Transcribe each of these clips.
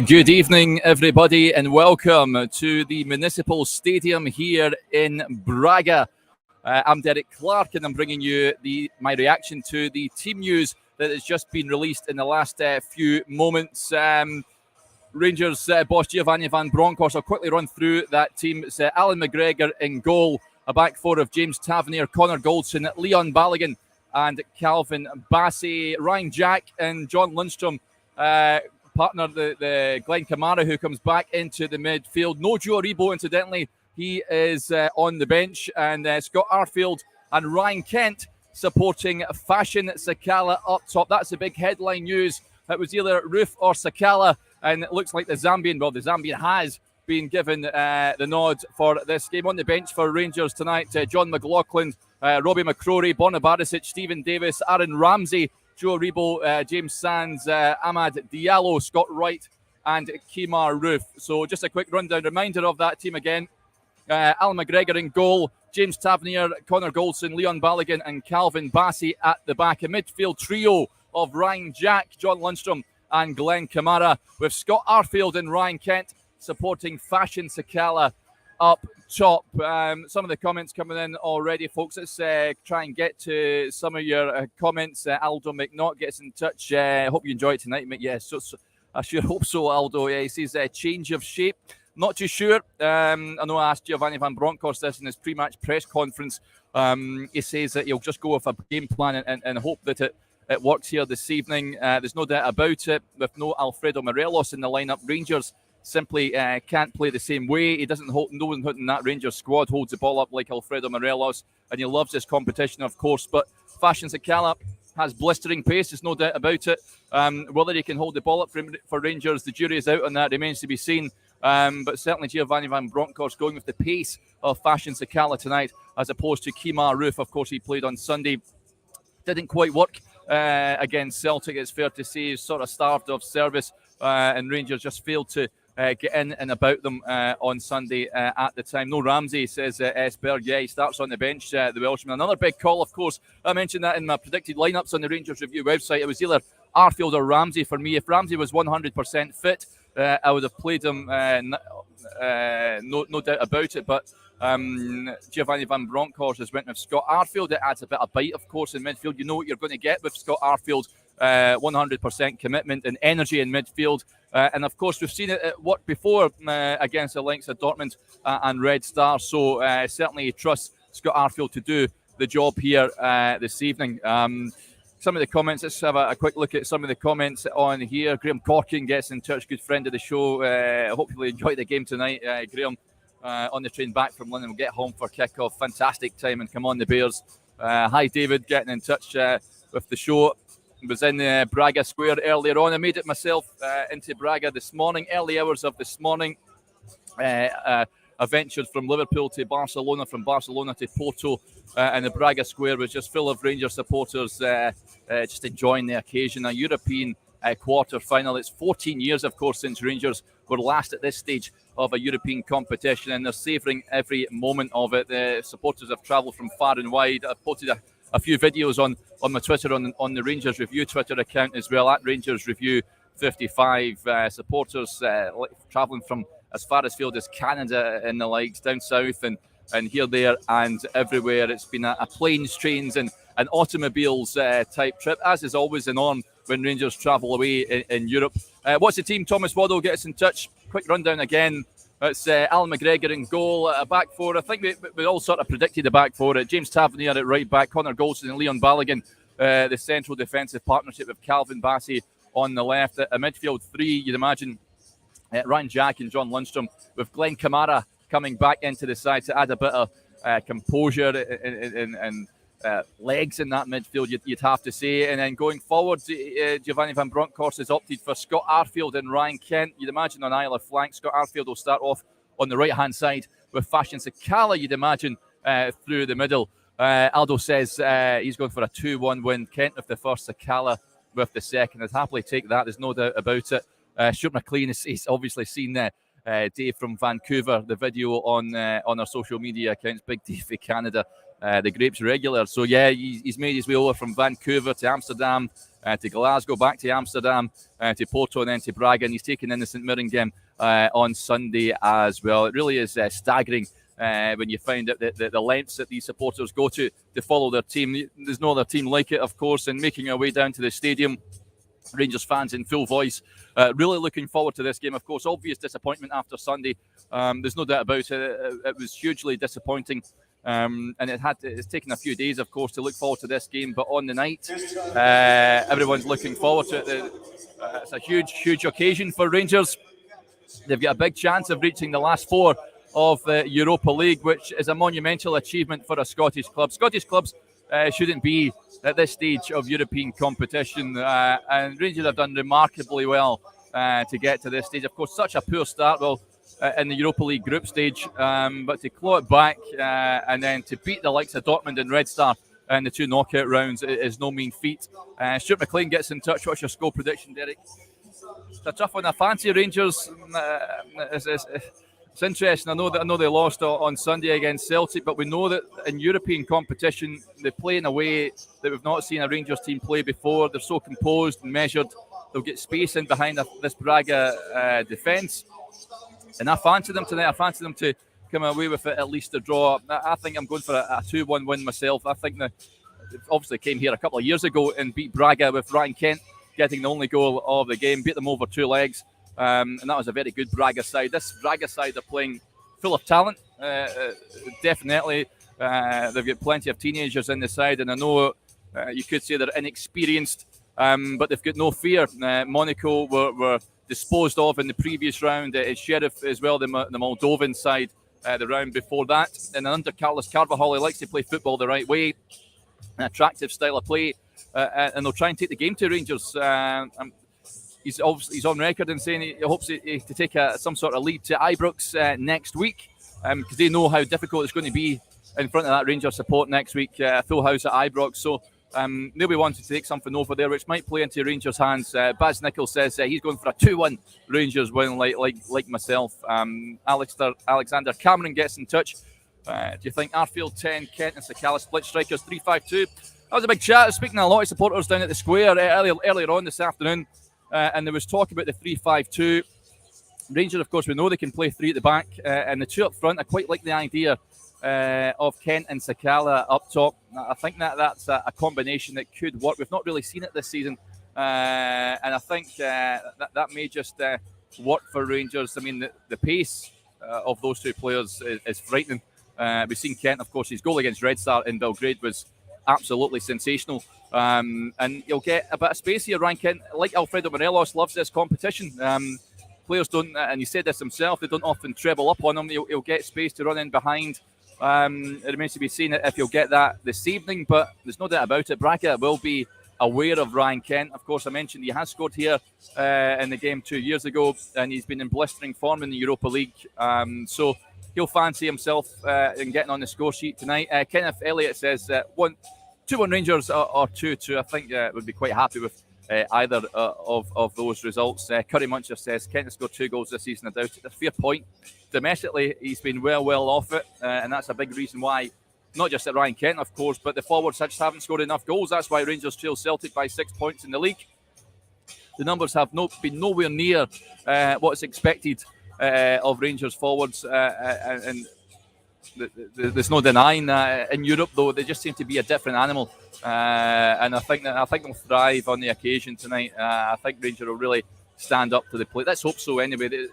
Good evening, everybody, and welcome to the Municipal Stadium here in Braga. I'm Derek Clark, and I'm bringing you my reaction to the team news that has just been released in the last few moments. Rangers boss Giovanni van Bronckhorst. I'll quickly run through that team. It's Alan McGregor in goal, a back four of James Tavernier, Connor Goldson, Leon Balogun, and Calvin Bassey. Ryan Jack and John Lundstrom partner the Glenn Kamara, who comes back into the midfield. No Joe Aribo, incidentally. He is on the bench. And Scott Arfield and Ryan Kent supporting Fashion Sakala up top. That's the big headline news. It was either Roof or Sakala. And it looks like the Zambian has been given the nod for this game. On the bench for Rangers tonight, John McLaughlin, Robbie McCrory, Borna Barisic, Stephen Davis, Aaron Ramsey, Joe Aribo, James Sands, Ahmad Diallo, Scott Wright, and Kemar Roof. So just a quick rundown, reminder of that team again. Alan McGregor in goal, James Tavernier, Connor Goldson, Leon Balogun, and Calvin Bassey at the back. A midfield trio of Ryan Jack, John Lundstrom, and Glenn Kamara, with Scott Arfield and Ryan Kent supporting Fashion Sakala up top. Some of the comments coming in already, folks. Let's try and get to some of your comments. Aldo McNaught gets in touch. Hope you enjoy it tonight, mate. Yes, so I sure hope so, Aldo. He says change of shape. Not too sure. I know I asked Giovanni van Bronckhorst this in his pre-match press conference. He says that he'll just go with a game plan and hope that it works here this evening. There's no doubt about it. With no Alfredo Morelos in the lineup, Rangers simply can't play the same way. He doesn't hold, no one in that Rangers squad holds the ball up like Alfredo Morelos, and he loves this competition, of course. But Fashion Sakala has blistering pace, there's no doubt about it. Whether he can hold the ball up for Rangers, the jury is out on that, remains to be seen. But certainly Giovanni van Bronckhorst going with the pace of Fashion Sakala tonight, as opposed to Kemar Roof. Of course, he played on Sunday. Didn't quite work against Celtic, it's fair to say. Sort of starved of service, and Rangers just failed to get in and about them on Sunday at the time. No Ramsey, says Esberg. Yeah, he starts on the bench, the Welshman. Another big call, of course. I mentioned that in my predicted lineups on the Rangers Review website. It was either Arfield or Ramsey for me. If Ramsey was 100% fit, I would have played him, no doubt about it. But Giovanni van Bronckhorst has went with Scott Arfield. It adds a bit of bite, of course, in midfield. You know what you're going to get with Scott Arfield. 100% commitment and energy in midfield. And of course, we've seen it work before against the likes of Dortmund and Red Star. So certainly trust Scott Arfield to do the job here this evening. Some of the comments, let's have a quick look at some of the comments on here. Graham Corkin gets in touch, good friend of the show. Hopefully enjoy the game tonight, Graham. On the train back from London, we'll get home for kickoff. Fantastic time, and come on the Bears. Hi David, getting in touch with the show. Was in Braga Square earlier on. I made it myself into Braga this morning, early hours of this morning. I ventured from Liverpool to Barcelona, from Barcelona to Porto, and the Braga Square was just full of Rangers supporters just enjoying the occasion. A European quarter-final. It's 14 years, of course, since Rangers were last at this stage of a European competition, and they're savouring every moment of it. The supporters have travelled from far and wide. I've posted a few videos on my Twitter, on the Rangers Review Twitter account as well, at Rangers Review 55. Supporters travelling from as far as field as Canada and the likes, down south and here, there and everywhere. It's been a planes, trains and automobiles type trip, as is always the norm when Rangers travel away in Europe. What's the team? Thomas Waddle gets in touch. Quick rundown again. It's Alan McGregor in goal, a back four. I think we all sort of predicted the back four. James Tavernier at right back, Connor Goldson and Leon Balogun, the central defensive partnership with Calvin Bassey on the left. A midfield three, you'd imagine, Ryan Jack and John Lundstrom, with Glenn Kamara coming back into the side to add a bit of composure and legs in that midfield, you'd have to say. And then going forward, Giovanni van Bronckhorst has opted for Scott Arfield and Ryan Kent. You'd imagine on either flank. Scott Arfield will start off on the right-hand side with Fashion Sakala, you'd imagine, through the middle. Aldo says he's going for a 2-1 win. Kent with the first, Sakala with the second. I'd happily take that, there's no doubt about it. Stuart McLean has obviously seen Dave from Vancouver, the video on our social media accounts. Big Dave for Canada the Grapes regular. So yeah, he's made his way over from Vancouver to Amsterdam, to Glasgow, back to Amsterdam, to Porto, and then to Braga, and he's taken in the St Mirren game on Sunday as well. It really is staggering when you find out the lengths that these supporters go to follow their team. There's no other team like it, of course, and making our way down to the stadium. Rangers fans in full voice, really looking forward to this game. Of course, obvious disappointment after Sunday. There's no doubt about it. It was hugely disappointing. And it's taken a few days, of course, to look forward to this game. But on the night, everyone's looking forward to it. It's a huge occasion for Rangers. They've got a big chance of reaching the last four of the Europa League, which is a monumental achievement for a Scottish club. Scottish clubs shouldn't be at this stage of European competition, and Rangers have done remarkably well to get to this stage. Of course, such a poor start in the Europa League group stage, but to claw it back and then to beat the likes of Dortmund and Red Star in the two knockout rounds is no mean feat. Stuart McLean gets in touch. What's your score prediction, Derek? It's a tough one. I fancy Rangers. It's interesting. I know they lost on Sunday against Celtic, but we know that in European competition they play in a way that we've not seen a Rangers team play before. They're so composed and measured. They'll get space in behind this Braga defence, and I fancy them tonight. I fancy them to come away with at least a draw. I think I'm going for a 2-1 win myself. I think they obviously came here a couple of years ago and beat Braga with Ryan Kent getting the only goal of the game, beat them over two legs. And that was a very good Braga side. This Braga side are playing full of talent, definitely. They've got plenty of teenagers in the side, and I know you could say they're inexperienced, but they've got no fear. Monaco were disposed of in the previous round. Sheriff as well, the Moldovan side, the round before that. And under Carlos Carvajal, he likes to play football the right way, an attractive style of play, and they'll try and take the game to Rangers. He's on record in saying he hopes to take some sort of lead to Ibrox next week, because they know how difficult it's going to be in front of that Rangers support next week. Full house at Ibrox, so they'll be wanting to take something over there, which might play into Rangers' hands. Baz Nichols says he's going for a 2-1 Rangers win, like myself. Alexander Cameron gets in touch. Do you think Arfield 10, Kent and Sakala split strikers 3-5-2? That was a big chat. Speaking to a lot of supporters down at the square earlier on this afternoon. And there was talk about the 3-5-2. Rangers, of course, we know they can play three at the back, and the two up front. I quite like the idea of Kent and Sakala up top. I think that's a combination that could work. We've not really seen it this season, and I think that may just work for Rangers. I mean, the pace of those two players is frightening. We've seen Kent, of course, his goal against Red Star in Belgrade was absolutely sensational. And you'll get a bit of space here. Ryan Kent, like Alfredo Morelos, loves this competition. Players don't, and he said this himself, they don't often treble up on him. He'll get space to run in behind. It remains to be seen if he'll get that this evening, but there's no doubt about it. Braga will be aware of Ryan Kent. Of course, I mentioned he has scored here in the game 2 years ago, and he's been in blistering form in the Europa League. So he'll fancy himself in getting on the score sheet tonight. Kenneth Elliott says 2-1 Rangers or 2-2. I think would be quite happy with either of those results. Curry Muncher says Kent has scored 2 goals this season. I doubt it. A fair point. Domestically, he's been well off it, and that's a big reason why. Not just at Ryan Kent, of course, but the forwards just haven't scored enough goals. That's why Rangers trail Celtic by 6 points in the league. The numbers have been nowhere near what's expected of Rangers forwards, and there's no denying that. In Europe, though, they just seem to be a different animal, and I think they'll thrive on the occasion tonight. I think Rangers will really stand up to the plate. Let's hope so. Anyway, the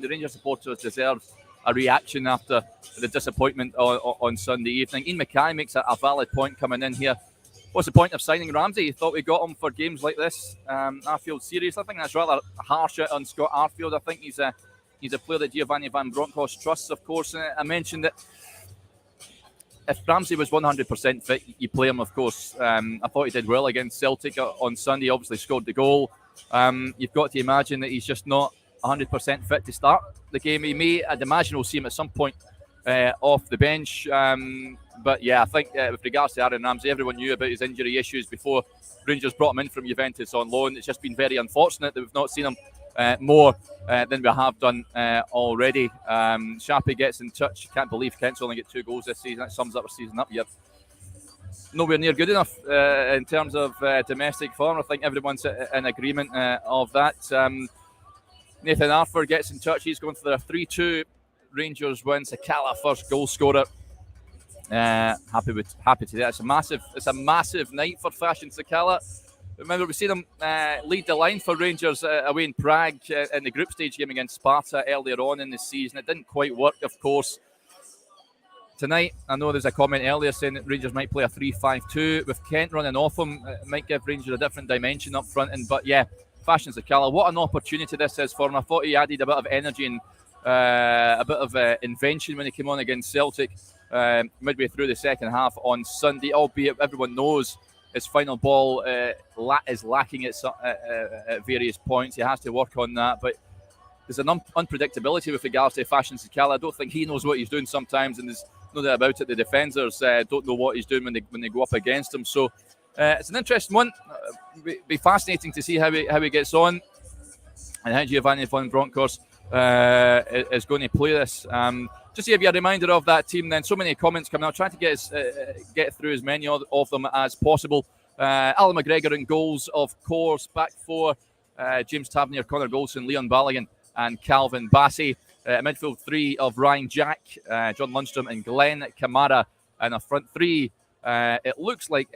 Rangers supporters deserve a reaction after the disappointment on Sunday evening. Ian Mackay makes a valid point coming in here. What's the point of signing Ramsey? Thought we got him for games like this. Arfield serious. I think that's rather harsh on Scott Arfield. I think he's a player that Giovanni Van Bronckhorst trusts, of course. I mentioned that if Ramsey was 100% fit, you play him, of course. I thought he did well against Celtic on Sunday, obviously scored the goal. You've got to imagine that he's just not 100% fit to start the game. I'd imagine we'll see him at some point off the bench. But yeah, I think with regards to Aaron Ramsey, everyone knew about his injury issues before Rangers brought him in from Juventus on loan. It's just been very unfortunate that we've not seen him more than we have done already. Sharpie gets in touch. Can't believe Kent's only get 2 goals this season. That sums up our season up here. nowhere near good enough in terms of domestic form. I think everyone's in agreement of that. Nathan Arthur gets in touch. He's going for a 3-2 Rangers win. Sakala first goal scorer. Happy to that. It's a massive night for Fashion Sakala. Remember, we see them lead the line for Rangers away in Prague in the group stage game against Sparta earlier on in the season. It didn't quite work, of course. Tonight, I know there's a comment earlier saying that Rangers might play a 3-5-2 with Kent running off them. It might give Rangers a different dimension up front. But yeah, Fashion Sakala, what an opportunity this is for him. I thought he added a bit of energy and a bit of invention when he came on against Celtic midway through the second half on Sunday, albeit everyone knows his final ball is lacking at various points. He has to work on that, but there's an unpredictability with regards to Fashion Sakala. I don't think he knows what he's doing sometimes, and there's no doubt about it. The defenders don't know what he's doing when they go up against him. So it's an interesting one. It'll be fascinating to see how he gets on and how Giovanni von Bronckhorst is going to play this. Just to give you a reminder of that team, then so many comments coming out. Trying to get through as many of them as possible. Alan McGregor in goals, of course. Back four: James Tavernier, Connor Goldson, Leon Balogun, and Calvin Bassey. Midfield three of Ryan Jack, John Lundstrom, and Glenn Kamara, and a front three. It looks like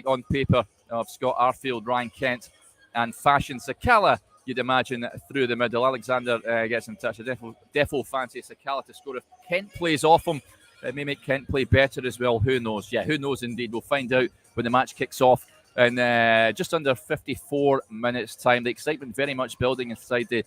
on paper of Scott Arfield, Ryan Kent, and Fashion Sakala. You'd imagine through the middle. Alexander gets in touch. I defo fancy Sakala to score. If Kent plays off him, it may make Kent play better as well. Who knows? Yeah, who knows indeed. We'll find out when the match kicks off in just under 54 minutes' time. The excitement very much building inside the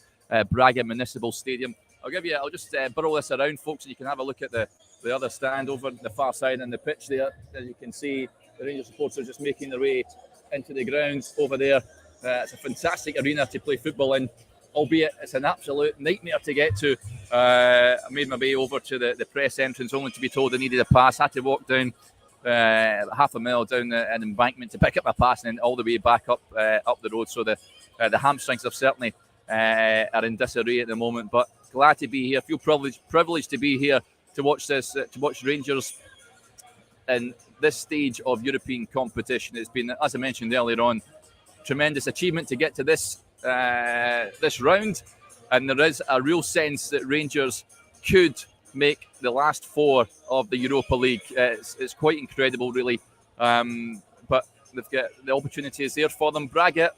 Braga Municipal Stadium. I'll just burrow this around, folks, and you can have a look at the other stand over the far side on the pitch there. As you can see, the Rangers supporters are just making their way into the grounds over there. It's a fantastic arena to play football in, albeit it's an absolute nightmare to get to. I made my way over to the press entrance only to be told I needed a pass. Had to walk down half a mile down an embankment to pick up my pass and then all the way back up the road. So the hamstrings have certainly are in disarray at the moment. But glad to be here. Feel privileged to be here to watch Rangers in this stage of European competition. It's been, as I mentioned earlier on, tremendous achievement to get to this round, and there is a real sense that Rangers could make the last four of the Europa League. It's quite incredible, really, but they've got the opportunities there for them. Braga,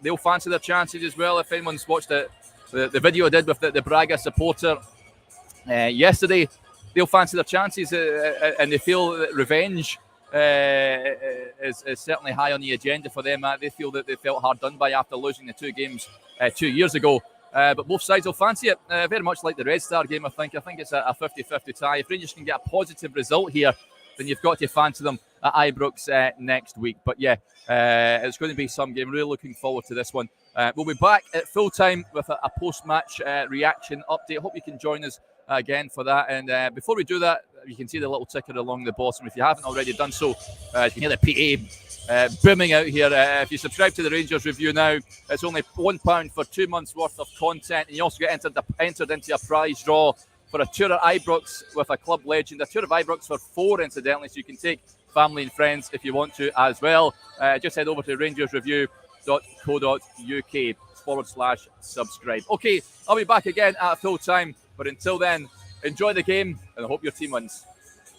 they'll fancy their chances as well. If anyone's watched the video I did with the Braga supporter yesterday, they'll fancy their chances and they feel that revenge is certainly high on the agenda for them. They feel that they felt hard done by after losing the two games 2 years ago. But both sides will fancy it, very much like the Red Star game, I think. I think it's a 50-50 tie. If Rangers can get a positive result here, then you've got to fancy them at Ibrox next week. But yeah, it's going to be some game. Really looking forward to this one. We'll be back at full time with a post-match reaction update. Hope you can join us again for that. And before we do that, you can see the little ticker along the bottom. If you haven't already done so, you can hear the PA booming out here. If you subscribe to the Rangers Review now, it's only £1 for 2 months worth of content, and you also get entered into a prize draw for a tour at Ibrox with a club legend. A tour of Ibrox for 4, incidentally, so you can take family and friends if you want to as well. Just head over to rangersreview.co.uk/subscribe. Okay, I'll be back again at full time, but until then, enjoy the game, and I hope your team wins.